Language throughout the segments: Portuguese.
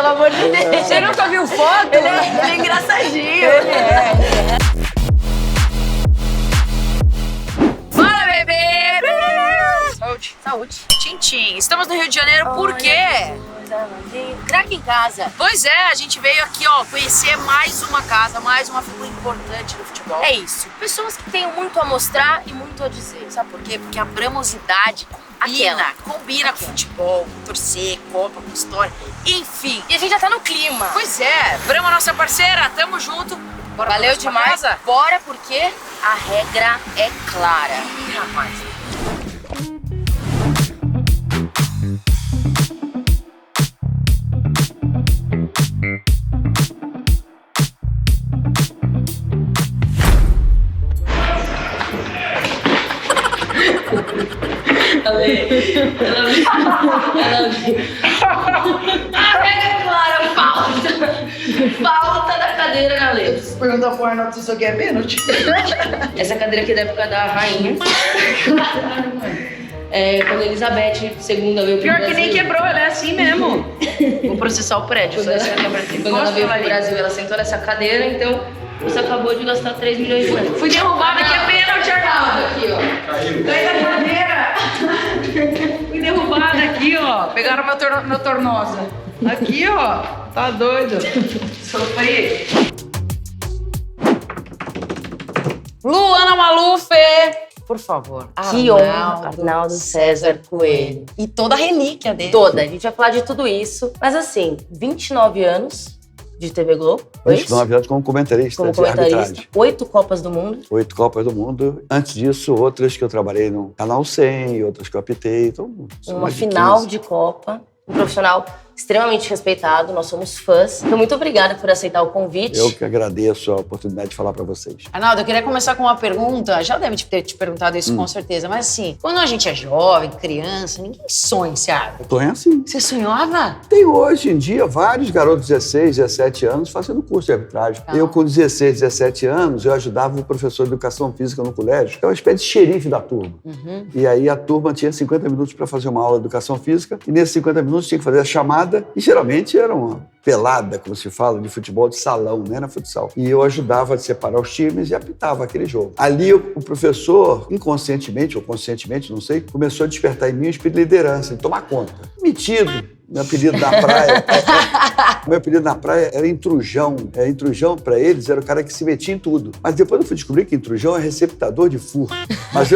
pelo amor de Deus. Você nunca viu foto? Ele é engraçadinho. Ele é. Fala, bebê! Saúde. Saúde. Tchim, estamos no Rio de Janeiro, por quê? Craque em casa. Pois é, a gente veio aqui, ó, conhecer mais uma casa, mais uma figura importante do futebol. É isso. Pessoas que têm muito a mostrar e muito a dizer. Sabe por quê? Porque a bramosidade combina com futebol, com torcer, Copa, com história, enfim. E a gente já tá no clima. Pois é, Brahma, nossa parceira, tamo junto. Bora. Valeu demais. Casa? Bora, porque a regra é clara. Ih, rapaz. A regra é clara, falta da cadeira na lei. Pergunta pro Arnaldo se isso aqui é pênalti. Essa cadeira aqui é da época da rainha. Quando Elizabeth II veio pro Pior Brasil. que nem quebrou, ela é assim mesmo. Vou processar o prédio. Quando ela veio pro Brasil, ela sentou nessa cadeira, então você acabou de gastar 3 milhões de reais. Fui derrubada, aqui é pênalti, Arnaldo. Aqui, ó. Caiu. Caiu da cadeira. Fui derrubada aqui, ó. Pegaram meu tornosa. Aqui, ó. Tá doido. Sofri. Luana Maluf, por favor. Que honra, Arnaldo César Coelho. E toda a relíquia dele. Toda, a gente vai falar de tudo isso. Mas assim, 29 anos de TV Globo. 29 anos como comentarista de arbitragem. 8 Copas do Mundo. 8 Copas do Mundo. Antes disso, outras que eu trabalhei no Canal 100, outras que eu apitei. Então, uma final de Copa. Um profissional extremamente respeitado, nós somos fãs. Então, muito obrigada por aceitar o convite. Eu que agradeço a oportunidade de falar para vocês. Arnaldo, eu queria começar com uma pergunta. Já deve ter te perguntado isso com certeza, mas assim, quando a gente é jovem, criança, ninguém sonha, sabe? Sonho assim. Você sonhava? Tem hoje em dia vários garotos de 16, 17 anos fazendo curso de arbitragem. Eu, com 16, 17 anos, eu ajudava o professor de educação física no colégio, que é uma espécie de xerife da turma. E aí a turma tinha 50 minutos para fazer uma aula de educação física, e nesses 50 minutos tinha que fazer a chamada, e geralmente era uma pelada, como se fala, de futebol de salão, né, na futsal. E eu ajudava a separar os times e apitava aquele jogo. Ali o professor, inconscientemente ou conscientemente, não sei, começou a despertar em mim o espírito de liderança, de tomar conta. Metido. Meu apelido na praia era Intrujão. Intrujão, pra eles, era o cara que se metia em tudo. Mas depois eu fui descobrir que Intrujão é receptador de furto. Mas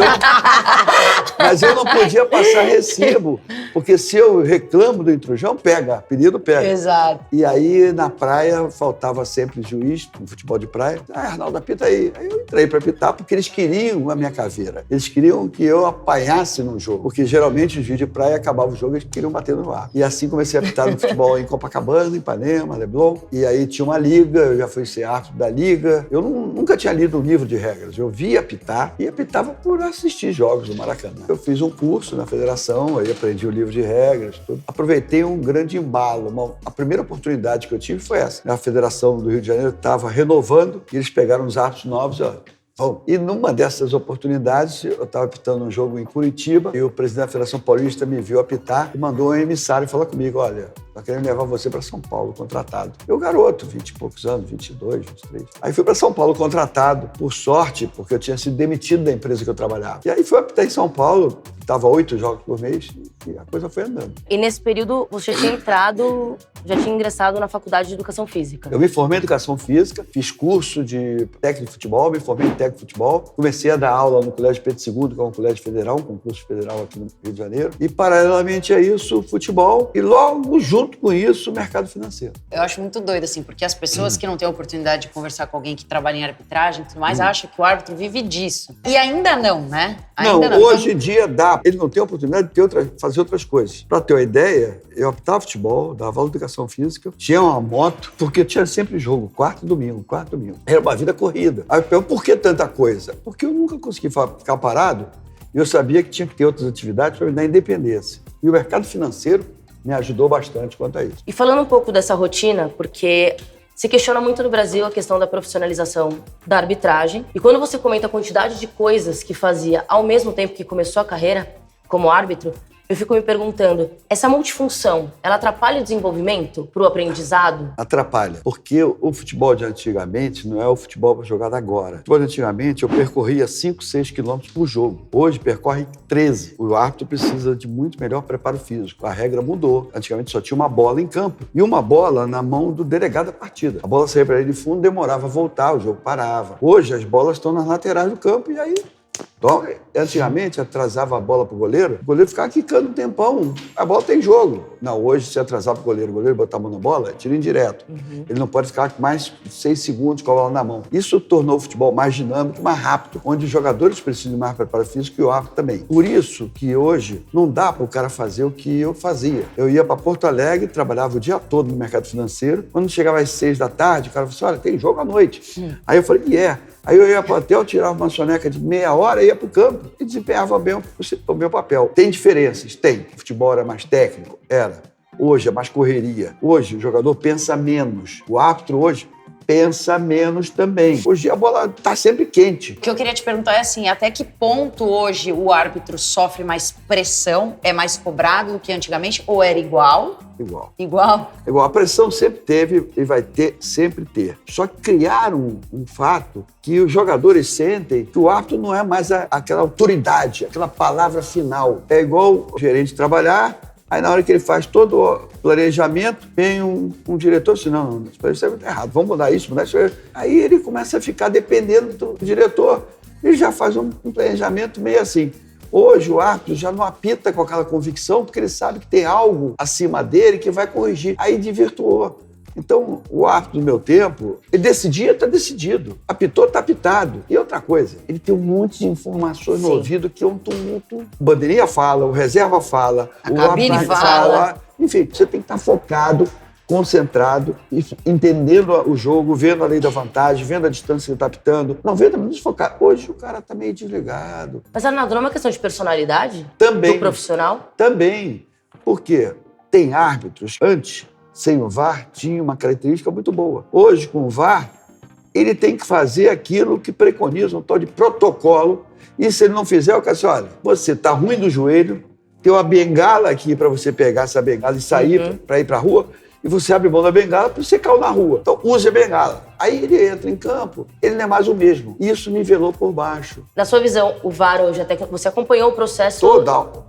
eu não podia passar recibo, porque se eu reclamo do Intrujão, apelido pega. Exato. E aí, na praia, faltava sempre juiz, no futebol de praia. Arnaldo, apita aí. Aí eu entrei pra apitar, porque eles queriam a minha caveira. Eles queriam que eu apanhasse no jogo, porque geralmente o juiz de praia acabava o jogo e eles queriam bater no ar. E assim comecei a apitar no futebol em Copacabana, em Ipanema, Leblon. E aí tinha uma liga, eu já fui ser árbitro da liga. Eu nunca tinha lido um livro de regras. Eu via apitar e apitava por assistir jogos do Maracanã. Eu fiz um curso na federação, aí aprendi o livro de regras, tudo. Aproveitei um grande embalo. A primeira oportunidade que eu tive foi essa. A Federação do Rio de Janeiro estava renovando e eles pegaram os árbitros novos, ó. Bom, e numa dessas oportunidades, eu estava apitando um jogo em Curitiba e o presidente da Federação Paulista me viu apitar e mandou um emissário falar comigo, olha, nós queremos levar você para São Paulo, contratado. Eu, garoto, 20 e poucos anos, 22, 23. Aí fui para São Paulo, contratado, por sorte, porque eu tinha sido demitido da empresa que eu trabalhava. E aí fui apitar em São Paulo, estava 8 jogos por mês e a coisa foi andando. E nesse período, você já tinha ingressado na Faculdade de Educação Física. Eu me formei em Educação Física, fiz curso de técnico de futebol, me formei em técnico de futebol, comecei a dar aula no Colégio Pedro II, que é um colégio federal, um concurso federal aqui no Rio de Janeiro, e paralelamente a isso, futebol, e logo junto com isso, o mercado financeiro. Eu acho muito doido, assim, porque as pessoas que não têm a oportunidade de conversar com alguém que trabalha em arbitragem e tudo mais, acham que o árbitro vive disso. E ainda não, né? Ainda não. Hoje em dia dá. Ele não tem a oportunidade de fazer outras coisas. Pra ter uma ideia, eu apitava futebol, dava aula de educação física, tinha uma moto, porque tinha sempre jogo, quarto e domingo. Era uma vida corrida. Aí eu pergunto, por que tanta coisa? Porque eu nunca consegui ficar parado e eu sabia que tinha que ter outras atividades para me dar independência. E o mercado financeiro me ajudou bastante quanto a isso. E falando um pouco dessa rotina, porque se questiona muito no Brasil a questão da profissionalização da arbitragem. E quando você comenta a quantidade de coisas que fazia ao mesmo tempo que começou a carreira como árbitro, eu fico me perguntando, essa multifunção, ela atrapalha o desenvolvimento pro aprendizado? Atrapalha, porque o futebol de antigamente não é o futebol jogado agora. O futebol de antigamente eu percorria 5, 6 quilômetros por jogo. Hoje percorre 13. O árbitro precisa de muito melhor preparo físico. A regra mudou. Antigamente só tinha uma bola em campo e uma bola na mão do delegado da partida. A bola saía para ele de fundo, demorava a voltar, o jogo parava. Hoje as bolas estão nas laterais do campo e aí... Então, antigamente, atrasava a bola pro goleiro, o goleiro ficava quicando um tempão. A bola tem jogo. Não, hoje, se atrasar pro goleiro botar a mão na bola, tira indireto. Ele não pode ficar mais 6 segundos com a bola na mão. Isso tornou o futebol mais dinâmico, mais rápido, onde os jogadores precisam de mais preparo físico e o árbitro também. Por isso que hoje não dá para o cara fazer o que eu fazia. Eu ia para Porto Alegre, trabalhava o dia todo no mercado financeiro. Quando chegava às 6 da tarde, o cara falou assim, olha, tem jogo à noite. Aí eu falei, Aí eu ia para o hotel, tirava uma soneca de meia hora, ia para o campo e desempenhava bem o meu papel. Tem diferenças? Tem. O futebol era mais técnico? Era. Hoje é mais correria. Hoje o jogador pensa menos. O árbitro hoje pensa menos também. Hoje a bola está sempre quente. O que eu queria te perguntar é assim, até que ponto hoje o árbitro sofre mais pressão, é mais cobrado do que antigamente, ou era igual? Igual. Igual? Igual. A pressão sempre teve e vai sempre ter. Só que criaram um fato que os jogadores sentem que o árbitro não é mais aquela autoridade, aquela palavra final. É igual o gerente trabalhar, aí na hora que ele faz todo o planejamento, vem um diretor e diz, não, isso é errado, vamos mudar isso, mudar isso. Aí ele começa a ficar dependendo do diretor. Ele já faz um planejamento meio assim. Hoje o árbitro já não apita com aquela convicção porque ele sabe que tem algo acima dele que vai corrigir. Aí desvirtuou. Então, o árbitro do meu tempo, ele decidia, está decidido. Apitou, está apitado. E outra coisa, ele tem um monte de informações no ouvido que é um tumulto. O bandeirinha fala, o reserva fala, a cabine fala. Enfim, você tem que estar focado, concentrado, entendendo o jogo, vendo a lei da vantagem, vendo a distância que ele está apitando. 90 minutos focado. Hoje o cara está meio desligado. Mas, Arnaldo, não é uma questão de personalidade? Também. Do profissional? Também. Porque tem árbitros, antes, sem o VAR, tinha uma característica muito boa. Hoje, com o VAR, ele tem que fazer aquilo que preconiza um tal de protocolo. E se ele não fizer, o cara diz, olha, você está ruim do joelho, tem uma bengala aqui para você pegar essa bengala e sair para ir para a rua, e você abre mão da bengala para você cair na rua. Então, use a bengala. Aí ele entra em campo, ele não é mais o mesmo. Isso nivelou por baixo. Na sua visão, o VAR hoje, você acompanhou o processo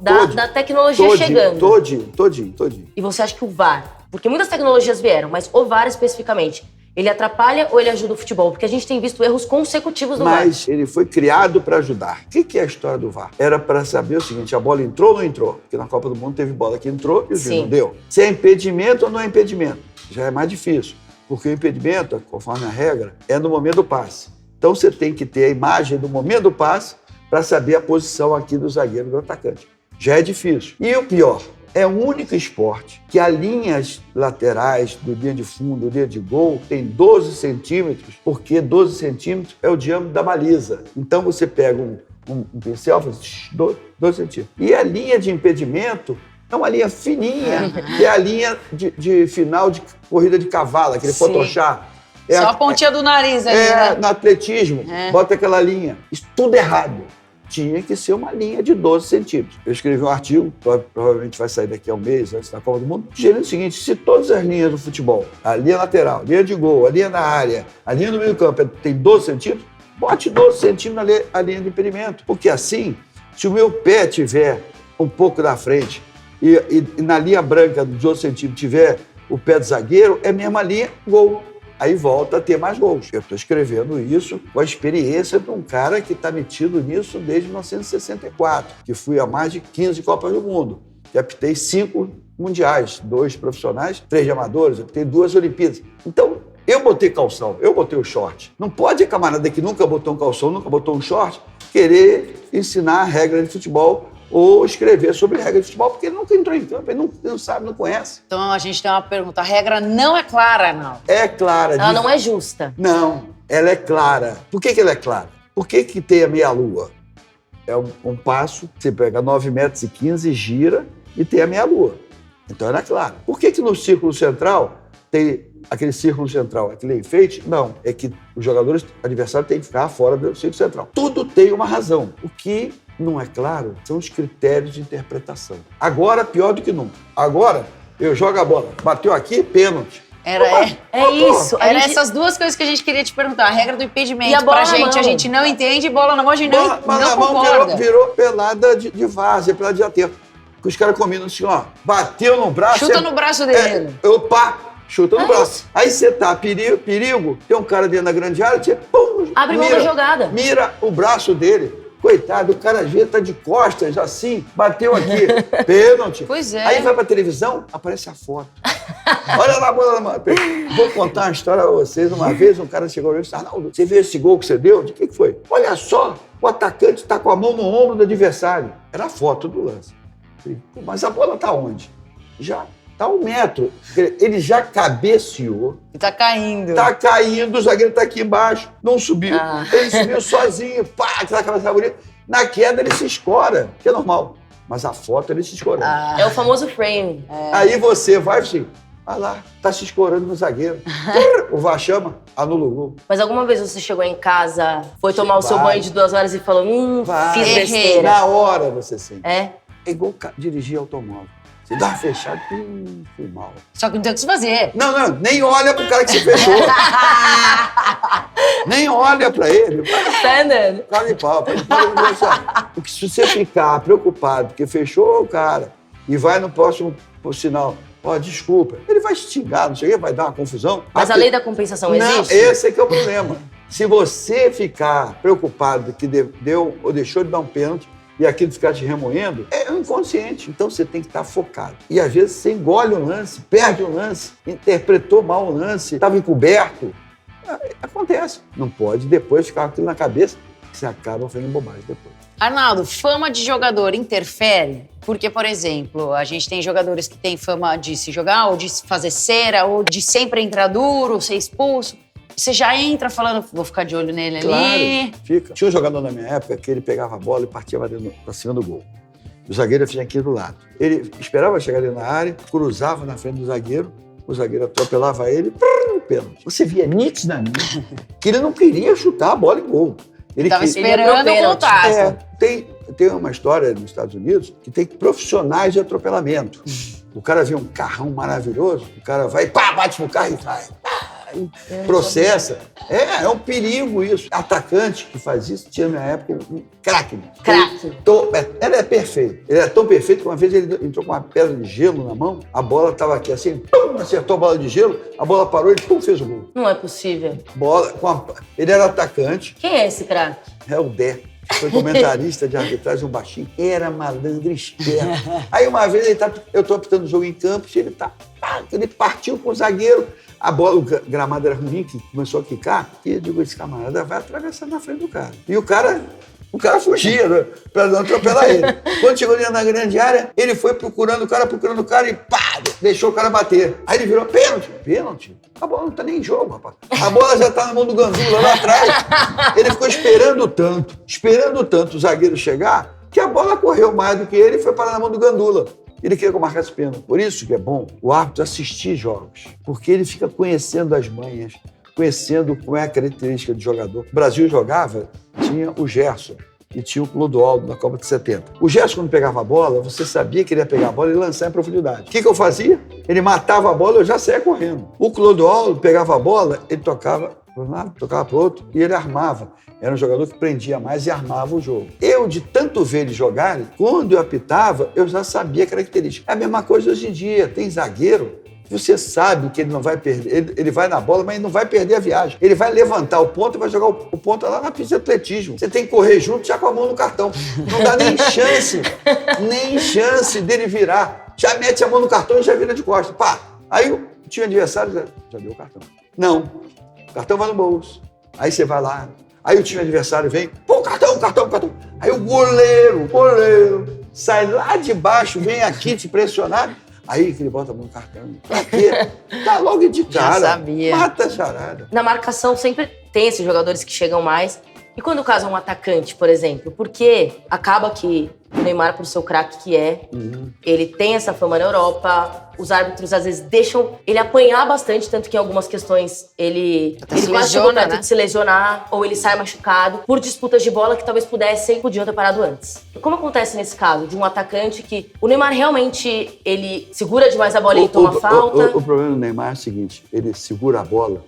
da tecnologia chegando? Todinho. E você acha que o VAR, porque muitas tecnologias vieram, mas o VAR especificamente, ele atrapalha ou ele ajuda o futebol? Porque a gente tem visto erros consecutivos no VAR. Mas ele foi criado para ajudar. O que é a história do VAR? Era para saber o seguinte, a bola entrou ou não entrou? Porque na Copa do Mundo teve bola que entrou e o juiz não deu. Se é impedimento ou não é impedimento? Já é mais difícil. Porque o impedimento, conforme a regra, é no momento do passe. Então você tem que ter a imagem do momento do passe para saber a posição aqui do zagueiro, do atacante. Já é difícil. E o pior, é o único esporte que as linhas laterais do linha de fundo, linha de gol, tem 12 centímetros, porque 12 centímetros é o diâmetro da baliza. Então você pega um pincel e faz 12 centímetros. E a linha de impedimento é uma linha fininha, que é a linha de final de corrida de cavalo, aquele Photoshop. Só a pontinha do nariz aí, né? No atletismo, bota aquela linha. Isso tudo errado. Tinha que ser uma linha de 12 centímetros. Eu escrevi um artigo, provavelmente vai sair daqui a um mês, antes da Copa do Mundo, sugerindo o seguinte, se todas as linhas do futebol, a linha lateral, a linha de gol, a linha na área, a linha no meio do campo tem 12 centímetros, bote 12 centímetros a linha de impedimento. Porque assim, se o meu pé tiver um pouco na frente e na linha branca dos 12 centímetros tiver o pé do zagueiro, é a mesma linha, gol. Aí volta a ter mais gols. Eu estou escrevendo isso com a experiência de um cara que está metido nisso desde 1964, que fui a mais de 15 Copas do Mundo, que apitei 5 mundiais, 2 profissionais, 3 de amadores, apitei 2 Olimpíadas. Então, eu botei calção, eu botei o short. Não pode a camarada que nunca botou um calção, nunca botou um short, querer ensinar a regra de futebol ou escrever sobre regra de futebol, porque ele nunca entrou em campo, ele não sabe, não conhece. Então a gente tem uma pergunta, a regra não é clara, não? É clara. Ela não é justa. Não, ela é clara. Por que ela é clara? Por que tem a meia-lua? É um passo, você pega 9,15 metros, gira e tem a meia-lua. Então ela é clara. Por que no círculo central tem aquele círculo central, aquele enfeite? Não, é que os jogadores adversários têm que ficar fora do círculo central. Tudo tem uma razão. O que não é claro são os critérios de interpretação. Agora, pior do que nunca. Agora, eu jogo a bola, bateu aqui, pênalti. É isso. Era essas duas coisas que a gente queria te perguntar. A regra do impedimento E a bola pra na gente, mão. a gente não entende, bola na mão, a gente Bola não na mão concorda. virou pelada de várzea, pelada de aterro. Que os caras combinam assim, ó, bateu no braço... Chuta no braço dele. Opa, chuta no braço. Aí você tá, perigo, tem um cara dentro da grande área, você pum, Abre mão da jogada. Mira o braço dele. Coitado, o cara às vezes tá de costas, assim, bateu aqui, pênalti. Pois é. Aí vai pra televisão, aparece a foto. Olha lá a bola na mão. Vou contar uma história pra vocês. Uma vez um cara chegou e disse, Arnaldo, você viu esse gol que você deu? De que foi? Olha só, o atacante tá com a mão no ombro do adversário. Era a foto do lance. Falei, pô, mas a bola tá onde? Já tá 1 metro. Ele já cabeceou. E tá caindo. Tá caindo, o zagueiro tá aqui embaixo. Não subiu. Ele subiu sozinho. Pá, aquela cabeça bonita. Na queda ele se escora, que é normal. Mas a foto ele se escorando. É o famoso frame. Aí você vai assim, vai lá, tá se escorando no zagueiro. O VAR chama, anula o gol. Mas alguma vez você chegou em casa, foi tomar o seu Vai. banho de 2 horas e falou, Vai. fiz Errei. besteira. Na hora você sente. É? É igual dirigir automóvel. Você dá uma fechada, fui mal. Só que não tem o que se fazer. Não, nem olha pro cara que se fechou. Nem olha pra ele. Tá andando. Cara de pau. Porque se você ficar preocupado porque fechou o cara e vai no próximo sinal, ó, desculpa, ele vai xingar, não sei o quê, vai dar uma confusão. Mas a lei da compensação Não, existe? esse é que é o problema. Se você ficar preocupado que deu ou deixou de dar um pênalti e aquilo ficar te remoendo, é um inconsciente. Então você tem que estar focado. E às vezes você engole o lance, perde o lance, interpretou mal o lance, estava encoberto. Acontece. Não pode depois ficar com aquilo na cabeça, que você acaba fazendo bobagem depois. Arnaldo, fama de jogador interfere? Porque, por exemplo, a gente tem jogadores que têm fama de se jogar, ou de fazer cera, ou de sempre entrar duro, ser expulso. Você já entra falando, vou ficar de olho nele ali. Claro, fica. Tinha um jogador na minha época que ele pegava a bola e partia pra cima do gol. O zagueiro vinha aqui do lado. Ele esperava chegar ali na área, cruzava na frente do zagueiro, o zagueiro atropelava ele, pênalti. Você via nitidamente que ele não queria chutar a bola em gol. Ele Tava queria- esperando pênalti. voltar. Tem uma história nos Estados Unidos que tem profissionais de atropelamento. O cara vê um carrão maravilhoso, o cara vai, pá, bate no carro e cai. Processa. É um perigo isso. Atacante que faz isso tinha na minha época um craque. Craque. Ele é perfeito. Ele é tão perfeito que uma vez ele entrou com uma pedra de gelo na mão, a bola estava aqui assim, pum, acertou a bola de gelo, a bola parou e ele pum, fez o gol. Não é possível. Ele era atacante, Quem é esse craque? é o Dé. Foi comentarista de arbitragem, um baixinho. Era malandro, esperto. Aí uma vez eu tô apitando o jogo em Campos, ele partiu com o zagueiro. A bola, o gramado era ruim, que começou a quicar. E eu digo, esse camarada vai atravessar na frente do cara. E o cara fugia, né, pra não atropelar ele. Quando chegou dentro da grande área, ele foi procurando o cara e pá, deixou o cara bater. Aí ele virou pênalti. A bola não tá nem em jogo, rapaz. A bola já tá na mão do Gandula lá atrás. Ele ficou esperando tanto o zagueiro chegar, que a bola correu mais do que ele e foi parar na mão do Gandula. Ele queria que eu marcasse pênalti. Por isso que é bom o árbitro assistir jogos, porque ele fica conhecendo as manhas, conhecendo como é a característica do jogador. O Brasil jogava, tinha o Gerson e tinha o Clodoaldo na Copa de 70. O Gerson, quando pegava a bola, você sabia que ele ia pegar a bola e lançar em profundidade. O que eu fazia? Ele matava a bola e eu já saía correndo. O Clodoaldo pegava a bola, ele tocava para um lado, tocava para o outro e ele armava. Era um jogador que prendia mais e armava o jogo. Eu, de tanto ver ele jogar, quando eu apitava, eu já sabia a característica. É a mesma coisa hoje em dia. Tem zagueiro, você sabe que ele não vai perder, ele vai na bola, mas ele não vai perder a viagem. Ele vai levantar o ponto e vai jogar o ponto lá na pista de atletismo. Você tem que correr junto já com a mão no cartão. Não dá nem chance dele virar. Já mete a mão no cartão e já vira de costas. Pá! Aí o time adversário já deu o cartão. Não. O cartão vai no bolso. Aí você vai lá. Aí o time adversário vem, pô, cartão. Aí o goleiro, sai lá de baixo, vem aqui te pressionar. Aí que ele bota a mão no cartão. Pra quê? Tá logo de cara. Já sabia. Mata a charada. Na marcação sempre tem esses jogadores que chegam mais. E quando o caso é um atacante, por exemplo, porque acaba que Neymar por ser o craque que é. Ele tem essa fama na Europa. Os árbitros, às vezes, deixam ele apanhar bastante, tanto que em algumas questões ele quase chegou perto de se lesionar, ou ele sai machucado, por disputas de bola que talvez podiam ter parado antes. Como acontece nesse caso, de um atacante que o Neymar realmente, ele segura demais a bola e toma falta? O problema do Neymar é o seguinte, ele segura a bola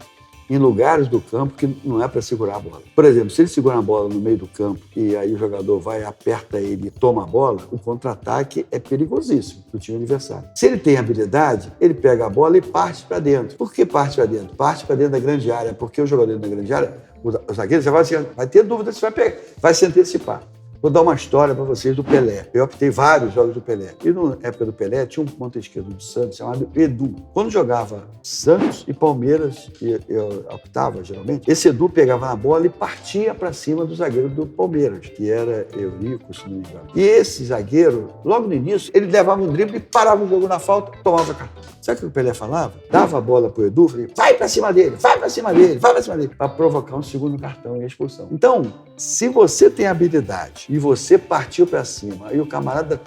em lugares do campo que não é para segurar a bola. Por exemplo, se ele segura a bola no meio do campo e aí o jogador vai, aperta ele e toma a bola, o contra-ataque é perigosíssimo do time adversário. Se ele tem habilidade, ele pega a bola e parte para dentro. Por que parte para dentro? Parte para dentro da grande área, porque o jogador da grande área, o zagueiro, você vai ter dúvida se vai pegar, vai se antecipar. Vou dar uma história para vocês do Pelé. Eu optei vários jogos do Pelé. E na época do Pelé, tinha um ponta esquerdo do Santos chamado Edu. Quando jogava Santos e Palmeiras, e eu optava geralmente, esse Edu pegava na bola e partia para cima do zagueiro do Palmeiras, que era Eurico, se não me engano. E esse zagueiro, logo no início, ele levava um drible, parava o jogo na falta, tomava cartão. Sabe o que o Pelé falava? Dava a bola pro Edu, falei, vai pra cima dele, vai pra cima dele, vai pra cima dele, para provocar um segundo cartão e a expulsão. Então, se você tem habilidade e você partiu para cima e o camarada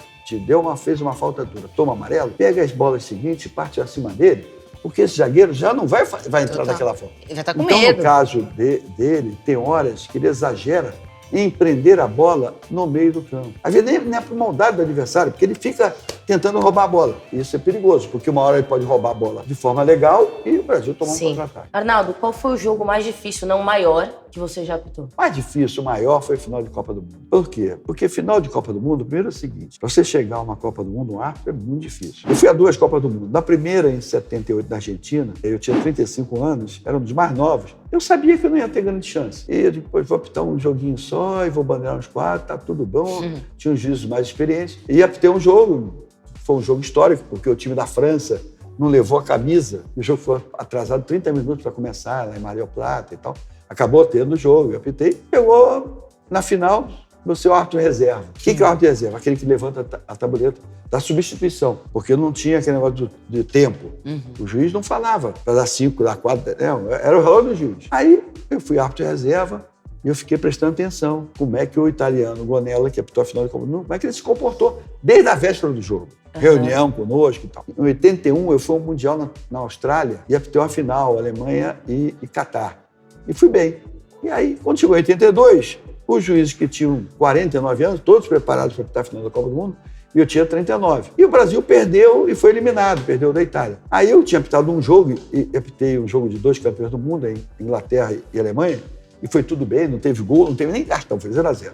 fez uma falta dura, toma amarelo, pega as bolas seguintes e parte acima dele, porque esse zagueiro já não vai entrar naquela falta. Ele vai estar com então, medo. No caso dele, tem horas que ele exagera em prender a bola no meio do campo. Às vezes nem é por maldade do adversário, porque ele fica tentando roubar a bola. E isso é perigoso, porque uma hora ele pode roubar a bola de forma legal e o Brasil tomar um contra-ataque. Arnaldo, qual foi o jogo mais difícil, não maior, que você já apitou? Mais difícil, o maior, foi a final de Copa do Mundo. Por quê? Porque final de Copa do Mundo, primeiro é o seguinte, para você chegar a uma Copa do Mundo, um árbitro é muito difícil. Eu fui a 2 Copas do Mundo. Na primeira, em 78, na Argentina, eu tinha 35 anos, era um dos mais novos. Eu sabia que eu não ia ter grande chance. E depois vou apitar um joguinho só e vou bandeirar uns 4, tá tudo bom. Tinha uns juízes mais experientes. E apitei um jogo, foi um jogo histórico, porque o time da França não levou a camisa. O jogo foi atrasado 30 minutos para começar, lá em Mar del Plata e tal. Acabou tendo o jogo, eu apitei. Pegou, na final, no seu árbitro reserva. O que é o árbitro reserva? Aquele que levanta a tabuleta da substituição, porque não tinha aquele negócio de tempo. O juiz não falava para dar 5, dar 4, era o relógio do juiz. Aí eu fui árbitro reserva e eu fiquei prestando atenção como é que o italiano Gonella, que apitou a final de Copa do Mundo, como é que ele se comportou desde a véspera do jogo. Reunião conosco e tal. Em 81, eu fui ao Mundial na Austrália e apitei uma final, Alemanha e Catar. E fui bem. E aí, quando chegou em 82, os juízes que tinham 49 anos, todos preparados para apitar a final da Copa do Mundo, e eu tinha 39. E o Brasil perdeu e foi eliminado, perdeu da Itália. Aí eu tinha apitado um jogo, e apitei um jogo de 2 campeões do mundo, em Inglaterra e Alemanha, e foi tudo bem, não teve gol, não teve nem cartão, foi 0-0.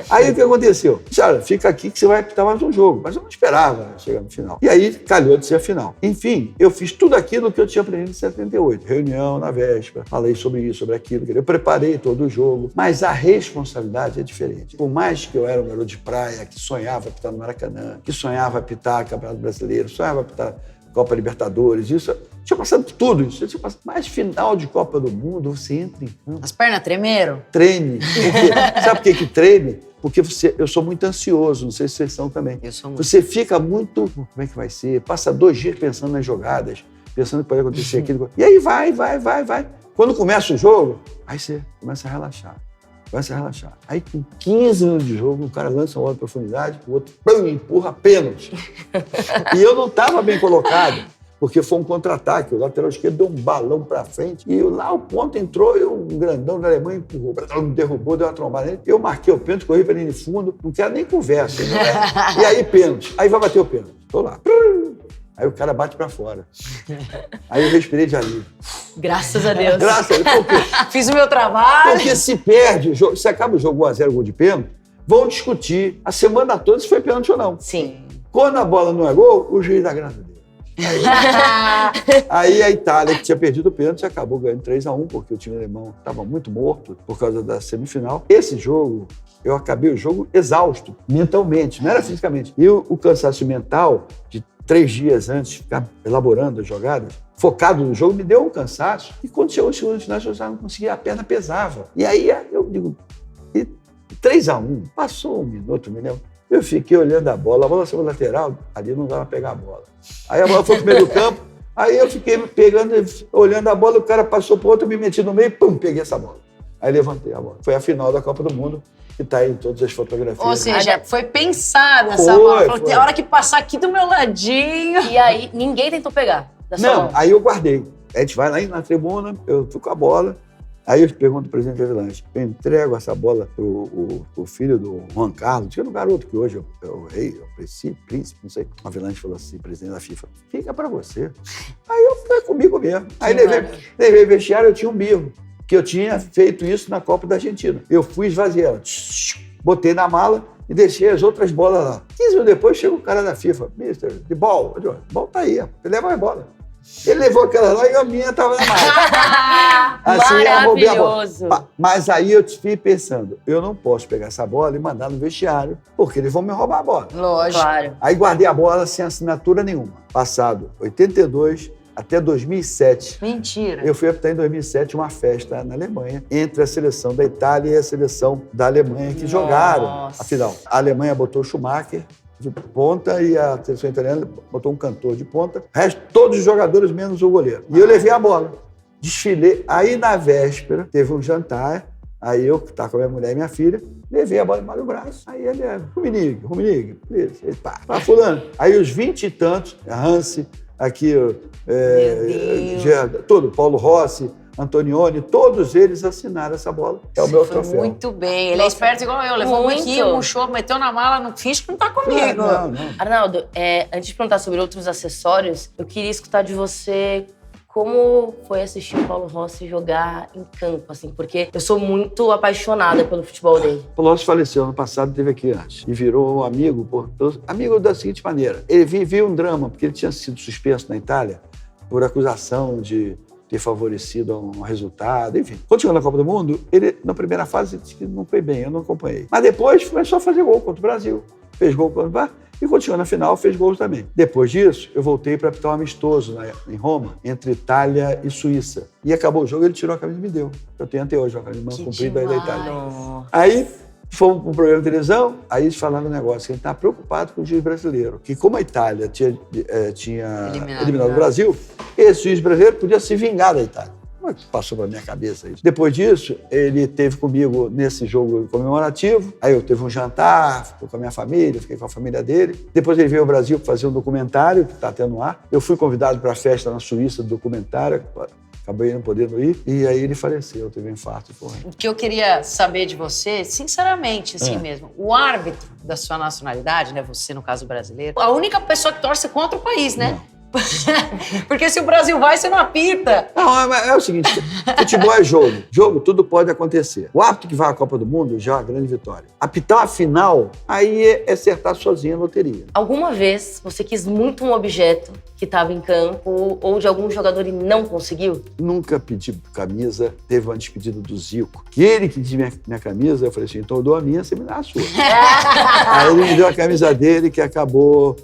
Aí o que aconteceu? Olha, fica aqui que você vai apitar mais um jogo. Mas eu não esperava chegar no final. E aí calhou de ser a final. Enfim, eu fiz tudo aquilo que eu tinha aprendido em 78. Reunião na véspera, falei sobre isso, sobre aquilo. Eu preparei todo o jogo, mas a responsabilidade é diferente. Por mais que eu era um garoto de praia, que sonhava apitar no Maracanã, que sonhava apitar Campeonato Brasileiro, sonhava apitar Copa Libertadores, isso... Tinha passado por tudo isso. Mas final de Copa do Mundo, você entra em campo. As pernas tremeram? Treme. Sabe por que treme? Porque eu sou muito ansioso, não sei se vocês são também. Eu sou muito. Você fica muito... Como é que vai ser? Passa 2 dias pensando nas jogadas, pensando que pode acontecer aquilo. E aí vai. Quando começa o jogo, aí você começa a relaxar. Aí, com 15 minutos de jogo, o cara lança uma bola de profundidade, o outro empurra pênalti. E eu não estava bem colocado. Porque foi um contra-ataque, o lateral esquerdo deu um balão pra frente e lá o ponto entrou e um grandão da Alemanha empurrou, me derrubou, deu uma trombada nele. Eu marquei o pênalti, corri pra linha de fundo, não quero nem conversa. E aí pênalti, aí vai bater o pênalti, tô lá. Aí o cara bate pra fora. Aí eu respirei de alívio. Graças a Deus. Graças a Deus, porque... Fiz o meu trabalho. Porque se perde o jogo, se acaba o jogo 1-0, gol de pênalti, vão discutir a semana toda se foi pênalti ou não. Sim. Quando a bola não é gol, o juiz dá graça a Deus. Aí a Itália, que tinha perdido o pênalti, acabou ganhando 3-1, porque o time alemão estava muito morto por causa da semifinal. Esse jogo, eu acabei o jogo exausto, mentalmente, não era fisicamente. E o cansaço mental, de 3 dias antes de ficar elaborando as jogadas, focado no jogo, me deu um cansaço. E quando chegou o segundo final, eu já não conseguia, a perna pesava. E aí eu digo, 3-1, passou 1 minuto, me lembro. Eu fiquei olhando a bola saiu lateral, ali não dava pra pegar a bola. Aí a bola foi pro meio do campo, aí eu fiquei olhando a bola, o cara passou pro outro, eu me meti no meio, pum, peguei essa bola. Aí levantei a bola. Foi a final da Copa do Mundo, que tá aí em todas as fotografias. Ou seja, foi pensada essa bola. Falou, tem hora que passar aqui do meu ladinho. E aí, ninguém tentou pegar da sua mão. Aí eu guardei. A gente vai lá na tribuna, eu tô com a bola. Aí eu pergunto ao presidente da Avalanche, eu entrego essa bola pro filho do Juan Carlos, que era um garoto que hoje é o rei, é o príncipe, não sei. A Avalanche falou assim, presidente da FIFA, fica pra você. Aí eu fui comigo mesmo. Aí levei vestiário, eu tinha um birro, que eu tinha feito isso na Copa da Argentina. Eu fui esvaziar ela, botei na mala e deixei as outras bolas lá. 15 minutos depois chega o cara da FIFA, Mister, de bola. A bola tá aí, ele leva as bolas. Ele levou aquela lá e a minha estava na mala. Assim, maravilhoso. Mas aí eu fiquei pensando, eu não posso pegar essa bola e mandar no vestiário, porque eles vão me roubar a bola. Lógico. Claro. Aí guardei a bola sem assinatura nenhuma. Passado 82 até 2007. Mentira. Eu fui apitar em 2007 uma festa na Alemanha entre a seleção da Itália e a seleção da Alemanha que jogaram a final. A Alemanha botou o Schumacher de ponta e a seleção italiana botou um cantor de ponta. O resto, todos os jogadores, menos o goleiro. E eu levei a bola. Desfilei. Aí, na véspera, teve um jantar. Aí eu, que estava com a minha mulher e minha filha, levei a bola embaixo do braço. Aí ele era, Rummenigge, pá, fulano. Aí os 20 e tantos, Hansi, aqui, todo, Paulo Rossi, Antonioni, todos eles assinaram essa bola. É o meu troféu. Muito bem. Ele é esperto igual eu. Levou aqui, murchou, meteu na mala, não finge que não tá comigo. Não. Arnaldo, antes de perguntar sobre outros acessórios, eu queria escutar de você como foi assistir o Paulo Rossi jogar em campo, assim, porque eu sou muito apaixonada pelo futebol dele. O Paulo Rossi faleceu ano passado, esteve aqui antes. E virou um amigo, amigo da seguinte maneira. Ele vivia um drama, porque ele tinha sido suspenso na Itália por acusação de ter favorecido um resultado, enfim. Quando chegou na Copa do Mundo, ele, na primeira fase, disse que não foi bem, eu não acompanhei. Mas depois começou a fazer gol contra o Brasil. Fez gol contra o Brasil. E quando chegou na final, fez gols também. Depois disso, eu voltei para apitar um amistoso em Roma, entre Itália e Suíça. E acabou o jogo, ele tirou a camisa e me deu. Eu tenho até hoje uma camisa manga comprida da Itália. Aí fomos para um programa de televisão, aí eles falaram um negócio, que ele estava preocupado com o juiz brasileiro. Que como a Itália tinha eliminado o Brasil, esse juiz brasileiro podia se vingar da Itália. Como passou pela minha cabeça isso? Depois disso, ele esteve comigo nesse jogo comemorativo. Aí eu teve um jantar, ficou com a minha família, fiquei com a família dele. Depois ele veio ao Brasil para fazer um documentário que está tendo no ar. Eu fui convidado para a festa na Suíça do documentário, acabei não podendo ir. E aí ele faleceu, teve um infarto. O que eu queria saber de você, sinceramente, assim mesmo, o árbitro da sua nacionalidade, né, você no caso brasileiro, a única pessoa que torce contra o país, né? Não. Porque se o Brasil vai, você não apita. Não, é o seguinte, futebol é jogo. Jogo, tudo pode acontecer. O árbitro que vai à Copa do Mundo já é uma grande vitória. Apitar a final, aí é acertar sozinho a loteria. Alguma vez você quis muito um objeto que estava em campo ou de algum jogador e não conseguiu? Nunca pedi camisa. Teve uma despedida do Zico. Que ele que pediu minha camisa, eu falei assim, então eu dou a minha, você me dá a sua. Aí ele me deu a camisa dele que acabou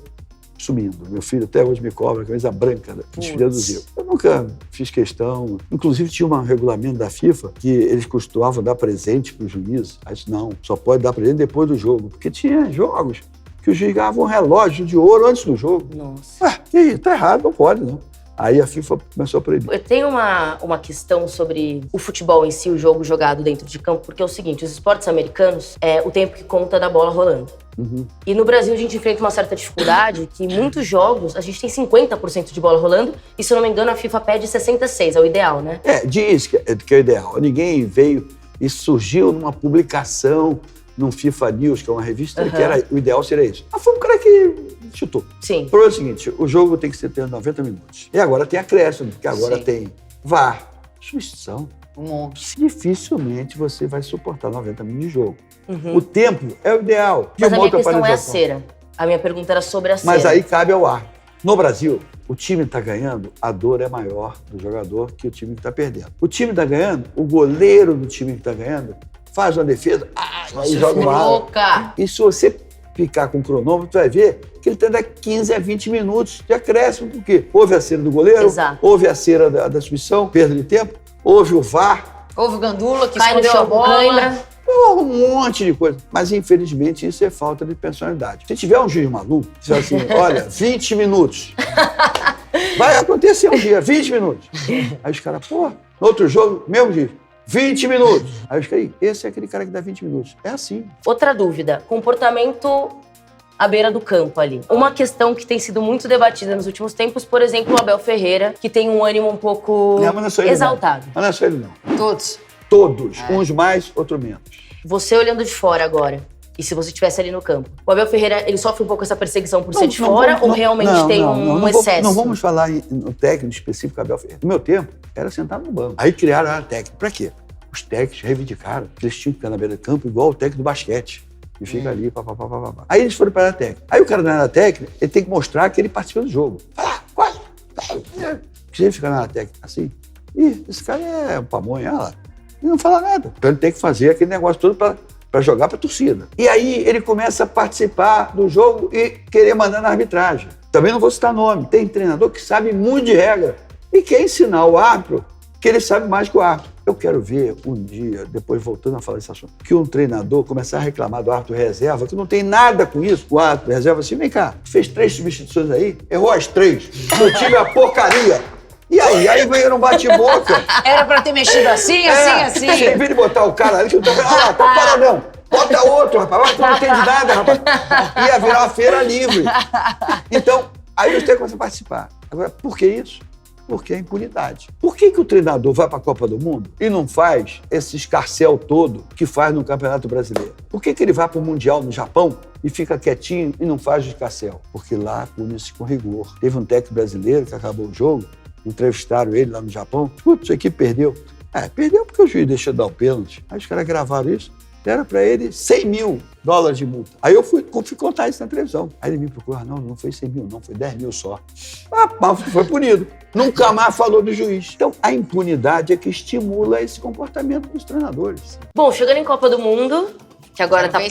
sumindo. Meu filho até hoje me cobra a camisa branca da despedida do Zico. Eu nunca fiz questão. Inclusive, tinha um regulamento da FIFA que eles costumavam dar presente para o juiz. Aí disse, não, só pode dar presente depois do jogo. Porque tinha jogos que o juiz ganhava um relógio de ouro antes do jogo. Nossa. E aí, tá errado, não pode, não. Aí a FIFA começou a proibir. Eu tenho uma questão sobre o futebol em si, o jogo jogado dentro de campo, porque é o seguinte, os esportes americanos é o tempo que conta da bola rolando. Uhum. E no Brasil a gente enfrenta uma certa dificuldade que em muitos jogos a gente tem 50% de bola rolando e, se eu não me engano, a FIFA pede 66%, é o ideal, né? Diz que é o ideal. Ninguém veio... Isso surgiu numa publicação num FIFA News, que é uma revista, que era, o ideal seria isso. Mas foi um cara que chutou. Sim. O problema é o seguinte, o jogo tem que ser ter 90 minutos. E agora tem acréscimo, porque agora tem VAR, substituição. Um monte. Dificilmente você vai suportar 90 minutos de jogo. O tempo é o ideal. Mas a minha questão é a cera. A minha pergunta era sobre a cera. Mas aí cabe ao ar. No Brasil, o time está ganhando, a dor é maior do jogador que o time que está perdendo. O time está ganhando, o goleiro do time que está ganhando faz uma defesa, aí joga uma área. E se você ficar com o cronômetro, tu vai ver que ele tem 15 a 20 minutos de acréscimo, porque houve a cera do goleiro, houve a cera da substituição, perda de tempo, houve o VAR. Houve o Gandula que escondeu a bola. Um monte de coisa. Mas, infelizmente, isso é falta de personalidade. Se tiver um juiz maluco, diz assim, olha, 20 minutos. Vai acontecer um dia, 20 minutos. Aí os caras, pô, no outro jogo, mesmo juiz, 20 minutos. Aí eu fiquei, esse é aquele cara que dá 20 minutos. É assim. Outra dúvida, comportamento à beira do campo ali. Uma questão que tem sido muito debatida nos últimos tempos, por exemplo, o Abel Ferreira, que tem um ânimo um pouco exaltado. Mas não é só ele, não. Todos. Todos. Uns mais, outros menos. Você olhando de fora agora, e se você estivesse ali no campo, o Abel Ferreira, ele sofre um pouco essa perseguição por ser de fora ou realmente tem um excesso? Não vamos falar no técnico específico Abel Ferreira. No meu tempo, era sentado no banco. Aí criaram a área técnica. Pra quê? Os técnicos reivindicaram que eles tinham que ficar na beira do campo igual o técnico do basquete. E fica ali, papapá. Aí eles foram para a área técnica. Aí o cara na área técnica, ele tem que mostrar que ele participa do jogo. Quase. Se ele ficar na área técnica assim, esse cara é um pamonha, olha lá. Ele não fala nada. Então ele tem que fazer aquele negócio todo para jogar para a torcida. E aí ele começa a participar do jogo e querer mandar na arbitragem. Também não vou citar nome. Tem treinador que sabe muito de regra e quer ensinar o árbitro que ele sabe mais que o árbitro. Eu quero ver um dia, depois voltando a falar desse assunto, que um treinador começar a reclamar do árbitro reserva, que não tem nada com isso. O árbitro reserva assim, vem cá, fez 3 substituições aí, errou as 3, meu time é a porcaria. E aí veio um bate-boca. Era pra ter mexido assim. Em vez de botar o cara ali, que eu tô falando, tá paradão. Bota outro, rapaz. Tu não entende nada, rapaz. Ia virar uma feira livre. Então, aí você começa a participar. Agora, por que isso? Porque é impunidade. Por que o treinador vai para a Copa do Mundo e não faz esse escarcéu todo que faz no Campeonato Brasileiro? Por que ele vai para o Mundial no Japão e fica quietinho e não faz o escarcéu? Porque lá pune-se com rigor. Teve um técnico brasileiro que acabou o jogo, entrevistaram ele lá no Japão. Putz, a equipe perdeu. Perdeu porque o juiz deixou dar o pênalti. Aí os caras gravaram isso. Deram para ele $100 mil de multa. Aí eu fui contar isso na televisão. Aí ele me procurou, não foi 100 mil, não, foi 10 mil só. Mas foi punido. Nunca mais falou do juiz. Então, a impunidade é que estimula esse comportamento dos treinadores. Bom, chegando em Copa do Mundo, que agora tá bem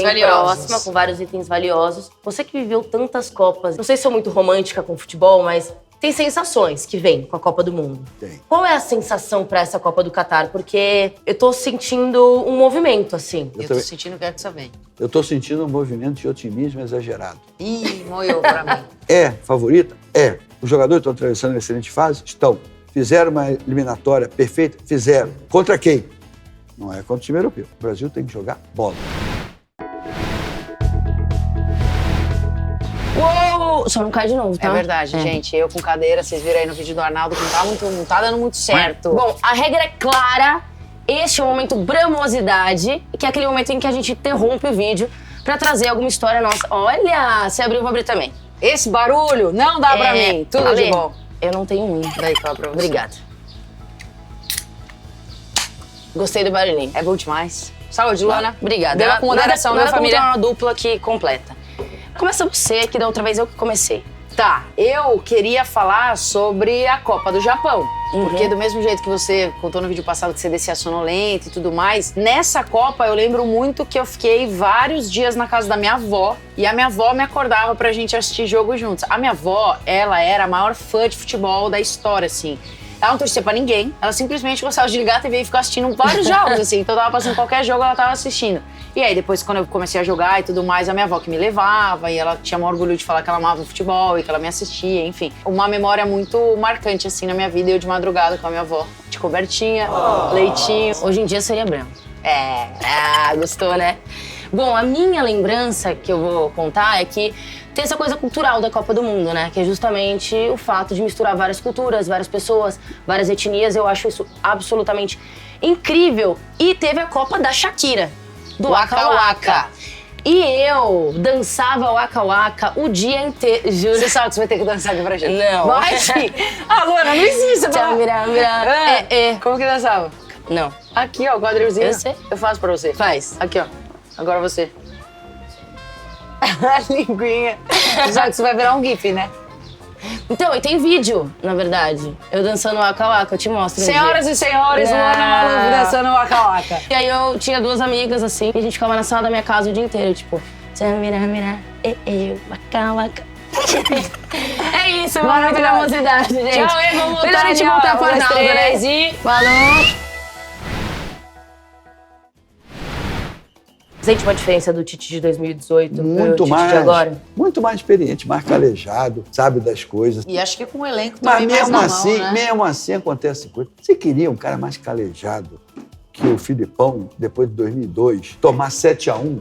valiosos. próxima, com vários itens valiosos. Você que viveu tantas Copas, não sei se sou muito romântica com futebol, mas tem sensações que vêm com a Copa do Mundo. Tem. Qual é a sensação pra essa Copa do Catar? Porque eu tô sentindo um movimento, assim. Eu tô sentindo que você vem. Eu tô sentindo um movimento de otimismo exagerado. Ih, moeu pra mim. É favorita? É. Os jogadores estão atravessando uma excelente fase? Estão. Fizeram uma eliminatória perfeita? Fizeram. Contra quem? Não é contra o time europeu. O Brasil tem que jogar bola. Uou! Só não cai de novo, tá? É verdade, gente. Eu com cadeira, vocês viram aí no vídeo do Arnaldo, que não tá dando muito certo. Bom, a regra é clara. Este é o momento bramosidade, que é aquele momento em que a gente interrompe o vídeo pra trazer alguma história nossa. Olha, se abriu, eu vou abrir também. Esse barulho não dá pra mim. Tudo Ale, de bom. Eu não tenho um. Daí fala pra você. Obrigada. Gostei do barulhinho. É bom demais. Saúde, Luana. Obrigada. Beba com moderação, nada minha família. Uma dupla aqui completa. Começa você, que da outra vez eu que comecei. Tá, eu queria falar sobre a Copa do Japão. Porque do mesmo jeito que você contou no vídeo passado que você descia sonolenta e tudo mais, nessa Copa eu lembro muito que eu fiquei vários dias na casa da minha avó e a minha avó me acordava pra gente assistir jogo juntos. A minha avó, ela era a maior fã de futebol da história, assim. Ela não torcia pra ninguém, ela simplesmente gostava de ligar a TV e ficar assistindo vários jogos, assim. Então tava passando qualquer jogo, ela tava assistindo. E aí depois, quando eu comecei a jogar e tudo mais, a minha avó que me levava e ela tinha um orgulho de falar que ela amava o futebol e que ela me assistia, enfim. Uma memória muito marcante, assim, na minha vida, eu de madrugada com a minha avó. De cobertinha, leitinho. Hoje em dia seria branco. Gostou, né? Bom, a minha lembrança que eu vou contar é que tem essa coisa cultural da Copa do Mundo, né? Que é justamente o fato de misturar várias culturas, várias pessoas, várias etnias. Eu acho isso absolutamente incrível. E teve a Copa da Shakira, do Waka Waka. E eu dançava Waka Waka o dia inteiro. Juro. Você sabe que você vai ter que dançar aqui pra gente? Não. Vai, sim. Luana, não existe. Como que dançava? Não. Aqui, ó, o quadrilzinho. Eu sei. Eu faço pra você. Faz. Aqui, ó. Agora você. A linguinha. Você sabe que você vai virar um gif, né? Então, e tem vídeo, na verdade. Eu dançando Waka Waka, eu te mostro. Senhoras e senhores, Luana Maluf dançando Waka Waka. E aí eu tinha 2 amigas, assim, e a gente ficava na sala da minha casa o dia inteiro, tipo... Waka Waka. É isso, vamos pra velocidade, gente. Tchau, e vamos voltar. Melhor a gente voltar pro Arnaldo, né? E... Falou! Sente uma diferença do Tite de 2018 muito pro Tite mais, de agora? Muito mais experiente, mais calejado, sabe das coisas. E acho que com o elenco Mas também mais mesmo na assim, mão, né? mesmo assim acontece coisa. Você queria um cara mais calejado que o Filipão, depois de 2002, tomar 7-1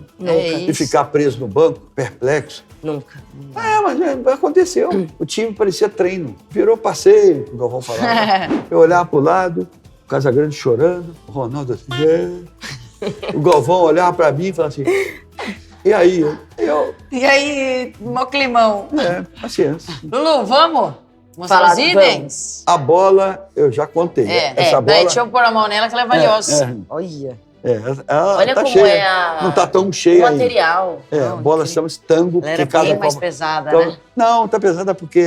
e ficar preso no banco, perplexo? Nunca. Mas aconteceu. O time parecia treino. Virou passeio, como vão falar. Eu olhava pro lado, o Casagrande chorando, o Ronaldo assim... O Galvão olhava pra mim e falava assim... E aí? E aí, mó climão. Paciência. Lulu, vamos? Mostrar Falar os itens? A bola, eu já contei. Essa bola... Daí deixa eu pôr a mão nela que ela é valiosa. Olha. Ela Olha tá como cheia. é a... Não tá tão cheia o ainda. material. A bola chama-se tango. Ela era bem mais pesada, né? Não, tá pesada porque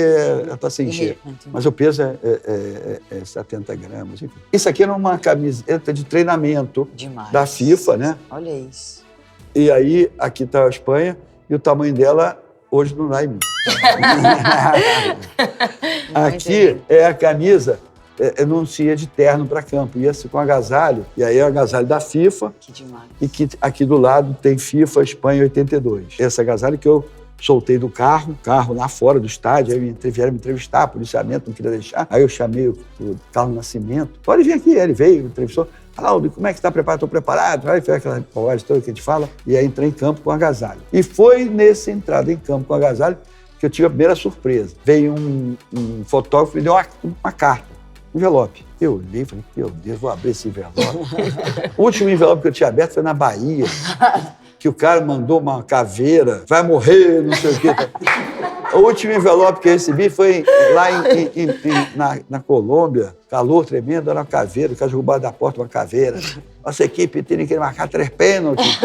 ela tá sem cheia. Entendi. Mas o peso é 70 gramas. Enfim. Isso aqui era uma camiseta de treinamento Demais. da FIFA, né? Olha isso. E aí, aqui tá a Espanha e o tamanho dela hoje não dá em mim. Aqui é a camisa... Eu não ia de terno para campo, ia-se com agasalho. E aí é o agasalho da FIFA. Que demais. E que aqui do lado tem FIFA Espanha 82. Esse agasalho que eu soltei do carro lá fora do estádio, aí vieram me entrevistar, policiamento não queria deixar. Aí eu chamei o Carlos Nascimento. Pode vir aqui, ele veio, entrevistou. Aldo, como é que está preparado? Estou preparado. Aí foi aquela conversa toda que a gente fala. E aí entrei em campo com agasalho. E foi nessa entrada em campo com agasalho que eu tive a primeira surpresa. Veio um fotógrafo e me deu uma carta. Envelope. Eu olhei e falei, meu Deus, vou abrir esse envelope. O último envelope que eu tinha aberto foi na Bahia, que o cara mandou uma caveira, vai morrer, não sei o quê. O último envelope que eu recebi foi lá na Colômbia, calor tremendo, era uma caveira, o cara jogou embaixo da porta uma caveira. Nossa equipe tem que marcar 3 pênaltis.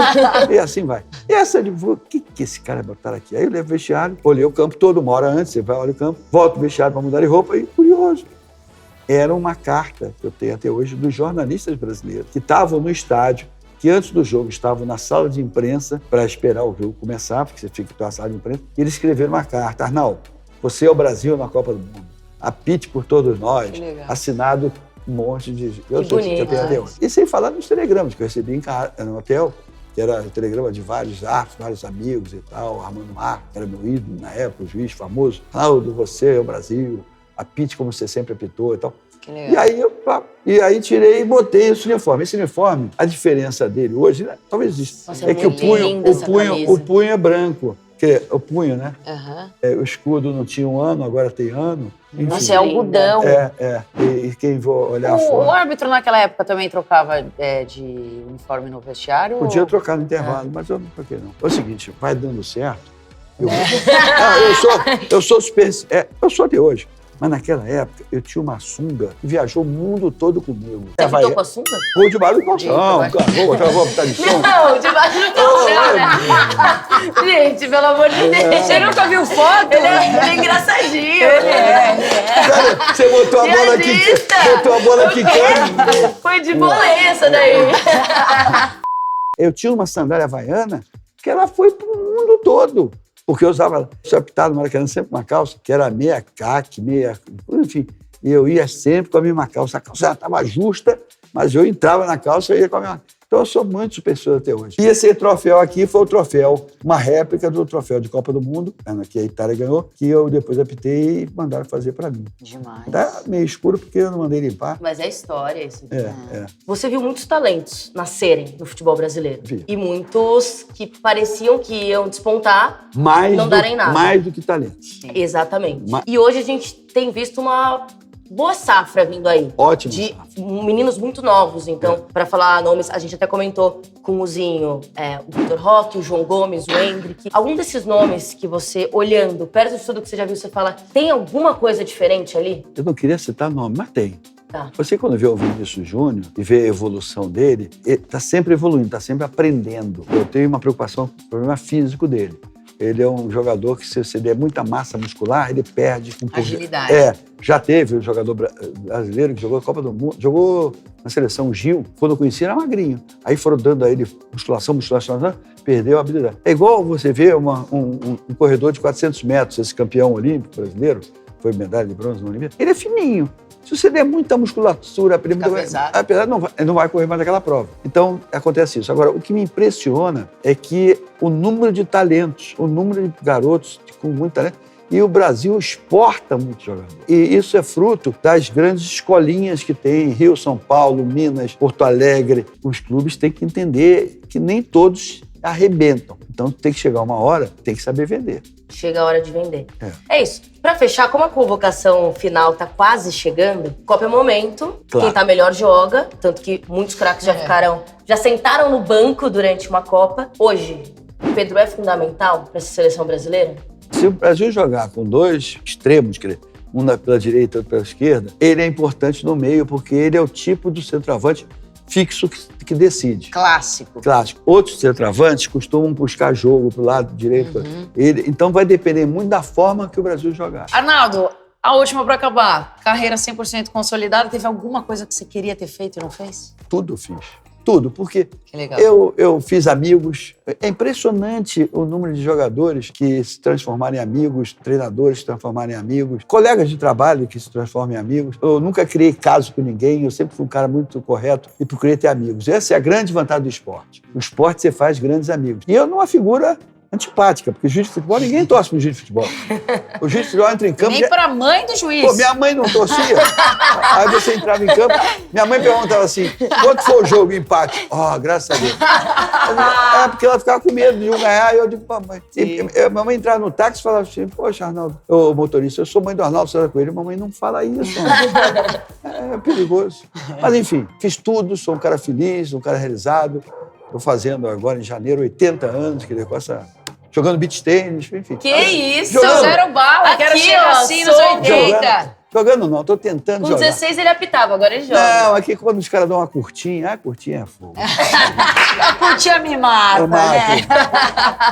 E assim vai. E essa de o que esse cara botaram aqui? Aí eu levo o vestiário, olhei o campo todo, uma hora antes, você vai olhar o campo, volto o vestiário para mudar de roupa e curioso. Era uma carta que eu tenho até hoje dos jornalistas brasileiros que estavam no estádio, que antes do jogo estavam na sala de imprensa para esperar o jogo começar, porque você fica na sala de imprensa, e eles escreveram uma carta. Arnaldo, você é o Brasil na Copa do Mundo. Apite por todos nós. Assinado um monte de... Eu sei que eu tenho até hoje. E sem falar nos telegramas que eu recebi no hotel, que era telegrama de vários amigos e tal. Armando Marcos, que era meu ídolo na época, o juiz famoso. Arnaldo, você é o Brasil. Apite como você sempre apitou e tal. Que legal. E aí tirei e botei esse uniforme. Esse uniforme, a diferença dele hoje, né, talvez isso, é que o punho é branco. O punho, né? Uhum. O escudo não tinha um ano, agora tem ano. Enfim. Nossa, é algodão. E quem vou olhar fora... O árbitro naquela época também trocava de uniforme no vestiário? Podia trocar no intervalo, mas eu não troquei, não. É o seguinte, vai dando certo. Eu sou super... eu sou até hoje. Mas naquela época, eu tinha uma sunga que viajou o mundo todo comigo. Você apitou com a sunga? Vou debaixo do colchão, vou botar de som. Não, debaixo do colchão. Gente, pelo amor de Deus. Você nunca viu foto? Ele é engraçadinho. Cara, você botou a bola quicando. Foi de boleia essa daí. Eu tinha uma sandália havaiana que ela foi pro mundo todo. Porque eu usava, se apitar no Maracanã, sempre uma calça, que era meia caque, enfim. E eu ia sempre com a mesma calça. A calça estava justa, mas eu entrava na calça e ia com a mesma. Então eu sou muito supersticioso até hoje. E esse troféu aqui foi o troféu, uma réplica do troféu de Copa do Mundo, que a Itália ganhou, que eu depois apitei e mandaram fazer para mim. Demais. Tá meio escuro porque eu não mandei limpar. Mas é história isso. É. Você viu muitos talentos nascerem no futebol brasileiro. Vi. E muitos que pareciam que iam despontar e não darem nada. Mais do que talentos. Exatamente. E hoje a gente tem visto uma boa safra vindo aí. Ótimo. De meninos muito novos. Então, para falar nomes, a gente até comentou com o Zinho, o Vitor Roque, o João Gomes, o Hendrick. Algum desses nomes que você, olhando, perto de tudo que você já viu, você fala, tem alguma coisa diferente ali? Eu não queria citar nome, mas tem. Tá. Você, quando vê o Vinícius Júnior e vê a evolução dele, ele está sempre evoluindo, está sempre aprendendo. Eu tenho uma preocupação com o problema físico dele. Ele é um jogador que, se você der muita massa muscular, ele perde um pouco. Agilidade. Já teve um jogador brasileiro que jogou a Copa do Mundo, jogou na seleção Gil. Quando eu conheci, era magrinho. Aí foram dando a ele musculação, perdeu a habilidade. É igual você ver um corredor de 400 metros, esse campeão olímpico brasileiro, foi medalha de bronze na Olimpíada. Ele é fininho. Se você der muita musculatura, apesar não vai correr mais aquela prova. Então, acontece isso. Agora, o que me impressiona é que o número de talentos, o número de garotos com muito talento, e o Brasil exporta muito jogador. E isso é fruto das grandes escolinhas que tem em Rio, São Paulo, Minas, Porto Alegre. Os clubes têm que entender que nem todos arrebentam. Então, tem que chegar uma hora, tem que saber vender. Chega a hora de vender. É isso. Pra fechar, como a convocação final tá quase chegando, Copa é momento, claro. Quem tá melhor joga, tanto que muitos craques já sentaram no banco durante uma Copa. Hoje, o Pedro é fundamental pra essa seleção brasileira? Se o Brasil jogar com dois extremos, um pela direita e outro pela esquerda, ele é importante no meio, porque ele é o tipo do centroavante fixo que decide. Clássico. Outros centroavantes costumam buscar jogo pro lado direito. Então vai depender muito da forma que o Brasil jogar. Arnaldo, a última para acabar. Carreira 100% consolidada. Teve alguma coisa que você queria ter feito e não fez? Tudo eu fiz. Tudo, porque que legal. Eu fiz amigos. É impressionante o número de jogadores que se transformaram em amigos, treinadores que se transformaram em amigos, colegas de trabalho que se transformam em amigos. Eu nunca criei caso com ninguém, eu sempre fui um cara muito correto e procurei ter amigos. Essa é a grande vantagem do esporte. No esporte você faz grandes amigos. E eu não uma figura antipática, porque juiz de futebol, ninguém torce pro juiz de futebol. O juiz de futebol entra em campo... Nem pra mãe do juiz. Pô, minha mãe não torcia. Aí você entrava em campo, minha mãe perguntava assim, quanto foi o jogo, empate? Graças a Deus. Porque ela ficava com medo de um ganhar, e eu digo, pô, mãe... Minha mãe entrava no táxi e falava assim, poxa, Arnaldo, ô motorista, eu sou mãe do Arnaldo, você era com ele. Mamãe, não fala isso, é perigoso. Mas enfim, fiz tudo, sou um cara feliz, um cara realizado. Estou fazendo agora, em janeiro, 80 anos, que com essa... Jogando beach tênis, enfim. Que isso? Zero bala, quero chegar assim nos 80. Jogando não, tô tentando jogar. Com 16 ele apitava, agora ele joga. Não, aqui quando os caras dão uma curtinha, a curtinha é fogo. A curtinha me mata, né?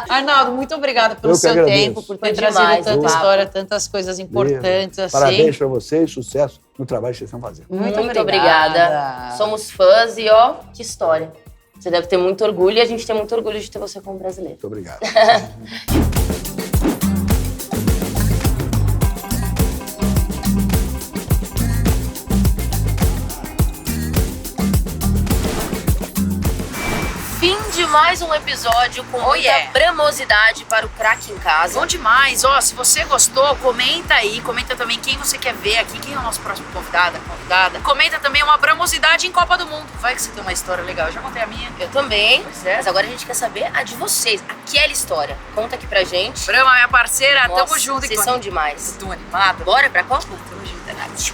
Arnaldo, muito obrigada pelo seu tempo, por ter trazido tanta história, tantas coisas importantes assim. Parabéns pra vocês, sucesso no trabalho que vocês estão fazendo. Muito obrigada. Somos fãs e que história. Você deve ter muito orgulho e a gente tem muito orgulho de ter você como brasileiro. Muito obrigado. Fim de mais um episódio com muita bramosidade para o craque em casa. Bom demais. Se você gostou, comenta aí. Comenta também quem você quer ver aqui. Quem é o nosso próximo convidada? Comenta também uma bramosidade em Copa do Mundo. Vai que você tem uma história legal. Eu já contei a minha. Eu também. Mas agora a gente quer saber a de vocês. Aquela história. Conta aqui pra gente. Brama, minha parceira. Nossa, tamo junto. Vocês são demais. Tô animada. Bora pra Copa? Tamo junto, Nath.